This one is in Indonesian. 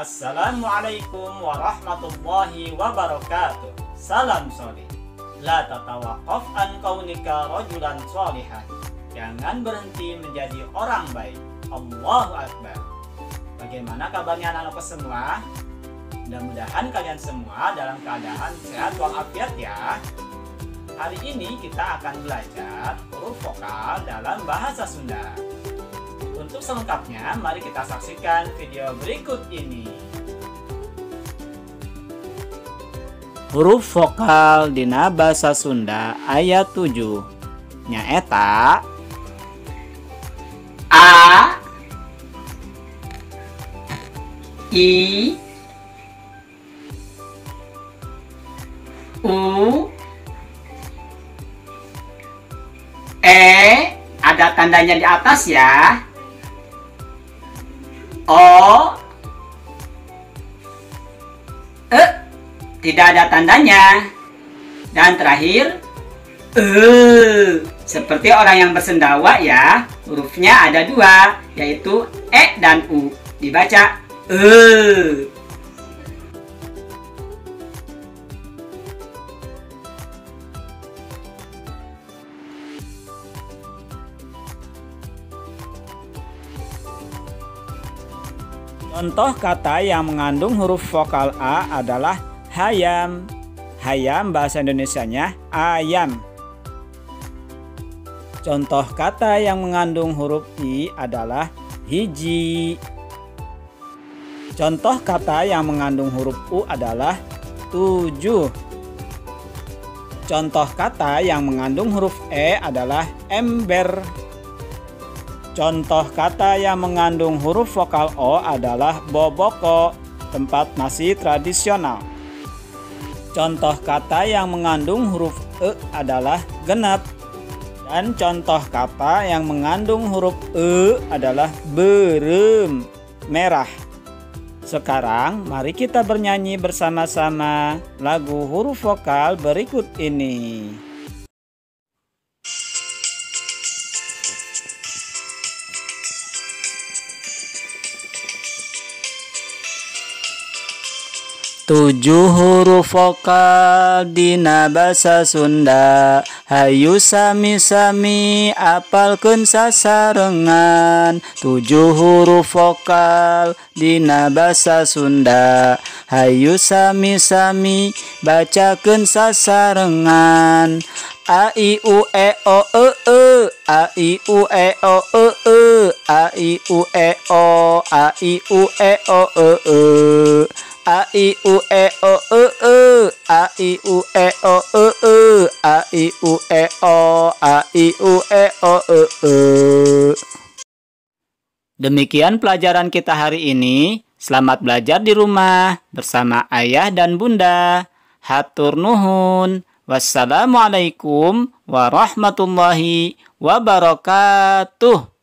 Assalamualaikum warahmatullahi wabarakatuh. Salam soleh. La tatawaqaf an kaunika rajulan sholihan. Jangan berhenti menjadi orang baik. Allahu Akbar. Bagaimana kabarnya anak-anakku semua? Mudah-mudahan kalian semua dalam keadaan sehat walafiat ya. Hari ini kita akan belajar huruf vokal dalam bahasa Sunda. Untuk selengkapnya, mari kita saksikan video berikut ini. Huruf vokal dina basa Sunda ayat 7 nyaeta A, I, U, E, ada tandanya di atas ya. O, E, tidak ada tandanya. Dan terakhir seperti orang yang bersendawa ya. Hurufnya ada dua, yaitu E dan U. Dibaca Contoh kata yang mengandung huruf vokal A adalah hayam. Hayam bahasa Indonesianya ayam. Contoh kata yang mengandung huruf I adalah hiji. Contoh kata yang mengandung huruf U adalah 7. Contoh kata yang mengandung huruf E adalah ember. Contoh kata yang mengandung huruf vokal O adalah boboko, tempat nasi tradisional. Contoh kata yang mengandung huruf E adalah genep. Dan contoh kata yang mengandung huruf E adalah berem, merah. Sekarang mari kita bernyanyi bersama-sama lagu huruf vokal berikut ini. 7 huruf vokal dina basa Sunda. Hayu sami-sami apalkeun sasarengan. 7 huruf vokal dina basa Sunda. Hayu sami-sami bacakeun sasarengan. A I U E O E E, A I U E O E E, A I U E O, A I U E O E E. A I U E O E E, A I U E O E E, A I U E O, A I U E O E E. Demikian pelajaran kita hari ini. Selamat belajar di rumah bersama ayah dan bunda. Hatur nuhun. Wassalamualaikum warahmatullahi wabarakatuh.